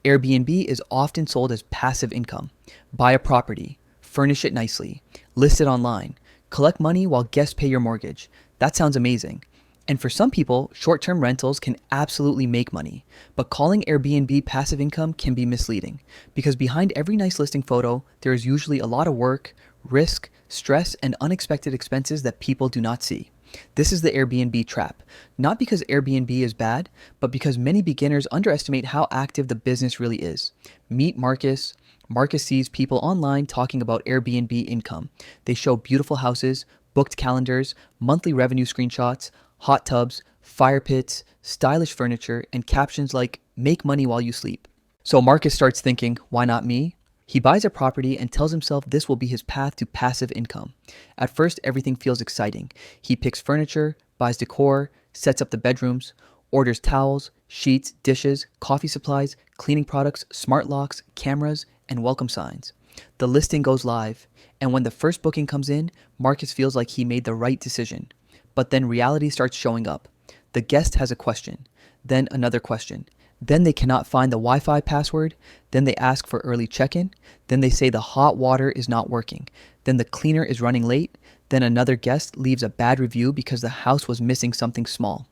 Airbnb is often sold as passive income. Buy a property, furnish it nicely, list it online, collect money while guests pay your mortgage. That sounds amazing. And for some people, short-term rentals can absolutely make money. But calling Airbnb passive income can be misleading because behind every nice listing photo, there is usually a lot of work, risk, stress, and unexpected expenses that people do not see. This is the Airbnb trap. Not because Airbnb is bad, but because many beginners underestimate how active the business really is. Meet Marcus. Marcus sees people online talking about Airbnb income. They show beautiful houses, booked calendars, monthly revenue screenshots, hot tubs, fire pits, stylish furniture, and captions like, "Make money while you sleep." So Marcus starts thinking, why not me? He buys a property and tells himself this will be his path to passive income. At first, everything feels exciting. He picks furniture, buys decor, sets up the bedrooms, orders towels, sheets, dishes, coffee supplies, cleaning products, smart locks, cameras, and welcome signs. The listing goes live, and when the first booking comes in, Marcus feels like he made the right decision. But then reality starts showing up. The guest has a question, then another question. Then they cannot find the Wi-Fi password. Then they ask for early check-in. Then they say the hot water is not working. Then the cleaner is running late. Then another guest leaves a bad review because the house was missing something small.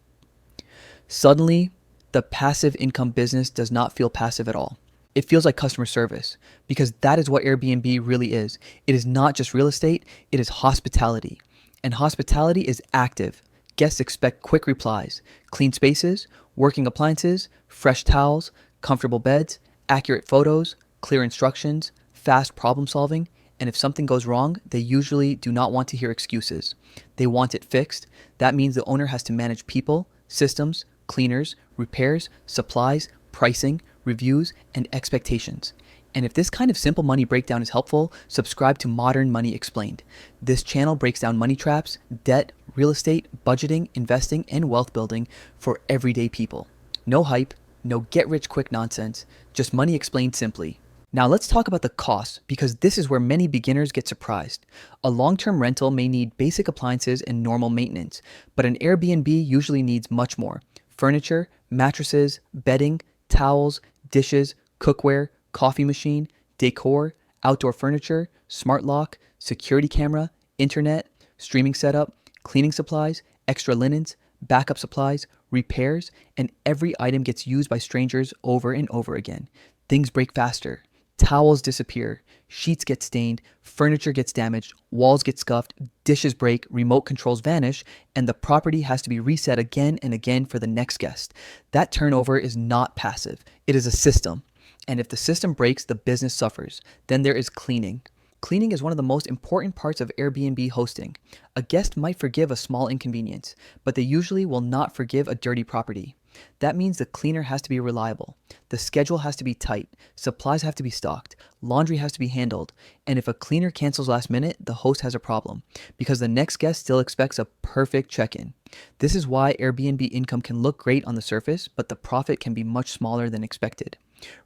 Suddenly, the passive income business does not feel passive at all. It feels like customer service because that is what Airbnb really is. It is not just real estate, it is hospitality. And hospitality is active. Guests expect quick replies, clean spaces, working appliances, fresh towels, comfortable beds, accurate photos, clear instructions, fast problem solving, and if something goes wrong, they usually do not want to hear excuses. They want it fixed. That means the owner has to manage people, systems, cleaners, repairs, supplies, pricing, reviews, and expectations. And if this kind of simple money breakdown is helpful, subscribe to Modern Money Explained. This channel breaks down money traps, debt, real estate, budgeting, investing, and wealth building for everyday people. No hype, no get-rich-quick nonsense, just money explained simply. Now let's talk about the costs because this is where many beginners get surprised. A long-term rental may need basic appliances and normal maintenance, but an Airbnb usually needs much more. Furniture, mattresses, bedding, towels, dishes, cookware, coffee machine, decor, outdoor furniture, smart lock, security camera, internet, streaming setup, cleaning supplies, extra linens, backup supplies, repairs, and every item gets used by strangers over and over again. Things break faster. Towels disappear, sheets get stained, furniture gets damaged, walls get scuffed, dishes break, remote controls vanish, and the property has to be reset again and again for the next guest. That turnover is not passive. It is a system. And if the system breaks, the business suffers. Then there is cleaning. Cleaning is one of the most important parts of Airbnb hosting. A guest might forgive a small inconvenience, but they usually will not forgive a dirty property. That means the cleaner has to be reliable. The schedule has to be tight. Supplies have to be stocked. Laundry has to be handled. And if a cleaner cancels last minute, the host has a problem because the next guest still expects a perfect check-in. This is why Airbnb income can look great on the surface, but the profit can be much smaller than expected.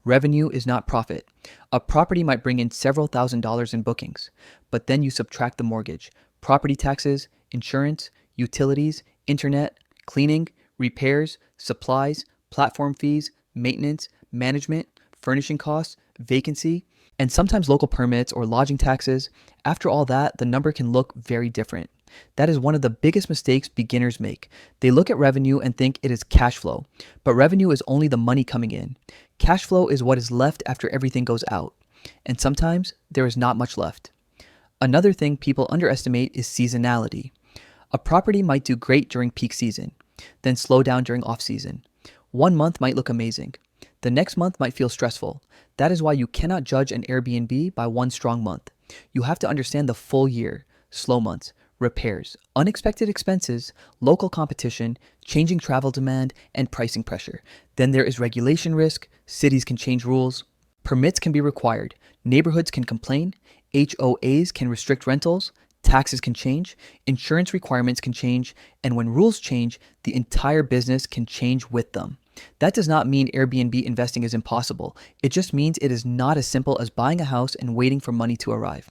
Revenue is not profit. A property might bring in several $1,000s in bookings, but then you subtract the mortgage, property taxes, insurance, utilities, internet, cleaning, repairs, supplies, platform fees, maintenance, management, furnishing costs, vacancy, and sometimes local permits or lodging taxes. After all that, the number can look very different. That is one of the biggest mistakes beginners make. They look at revenue and think it is cash flow, but revenue is only the money coming in. Cash flow is what is left after everything goes out, and sometimes there is not much left. Another thing people underestimate is seasonality. A property might do great during peak season, then slow down during off season. One month might look amazing. The next month might feel stressful. That is why you cannot judge an Airbnb by one strong month. You have to understand the full year, slow months, repairs, unexpected expenses, local competition, changing travel demand, and pricing pressure. Then there is regulation risk. Cities can change rules. Permits can be required. Neighborhoods can complain. HOAs can restrict rentals. Taxes can change. Insurance requirements can change. And when rules change, the entire business can change with them. That does not mean Airbnb investing is impossible. It just means it is not as simple as buying a house and waiting for money to arrive.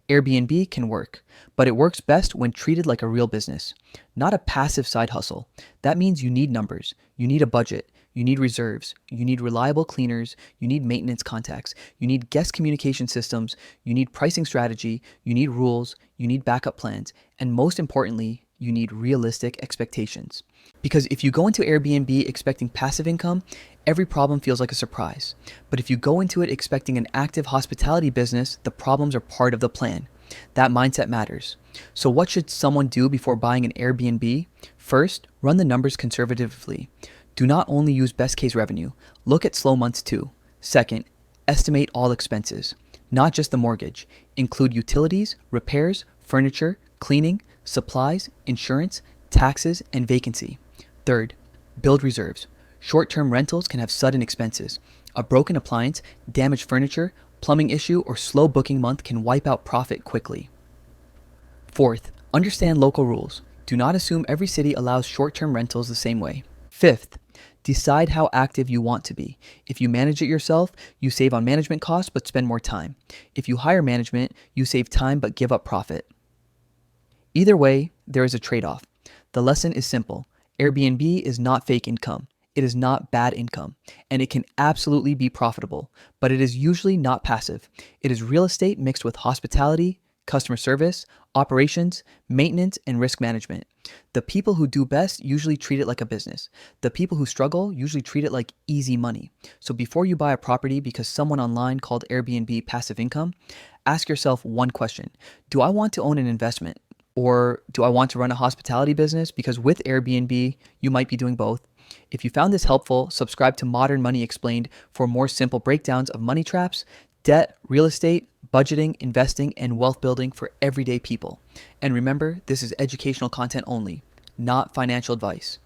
Airbnb can work, but it works best when treated like a real business, not a passive side hustle. That means you need numbers, you need a budget, you need reserves, you need reliable cleaners, you need maintenance contacts, you need guest communication systems, you need pricing strategy, you need rules, you need backup plans, and most importantly, you need realistic expectations. Because if you go into Airbnb expecting passive income, every problem feels like a surprise. But if you go into it expecting an active hospitality business, the problems are part of the plan. That mindset matters. So what should someone do before buying an Airbnb? First, run the numbers conservatively. Do not only use best case revenue, look at slow months too. Second, estimate all expenses, not just the mortgage. Include utilities, repairs, furniture, cleaning, supplies, insurance, taxes, and vacancy. Third, build reserves. Short-term rentals can have sudden expenses. A broken appliance, damaged furniture, plumbing issue, or slow booking month can wipe out profit quickly. Fourth, understand local rules. Do not assume every city allows short-term rentals the same way. Fifth, decide how active you want to be. If you manage it yourself, you save on management costs but spend more time. If you hire management, you save time but give up profit. Either way, there is a trade-off. The lesson is simple. Airbnb is not fake income. It is not bad income, and it can absolutely be profitable, but it is usually not passive. It is real estate mixed with hospitality, customer service, operations, maintenance, and risk management. The people who do best usually treat it like a business. The people who struggle usually treat it like easy money. So before you buy a property because someone online called Airbnb passive income, ask yourself one question. Do I want to own an investment? Or do I want to run a hospitality business? Because with Airbnb, you might be doing both. If you found this helpful, subscribe to Modern Money Explained for more simple breakdowns of money traps, debt, real estate, budgeting, investing, and wealth building for everyday people. And remember, this is educational content only, not financial advice.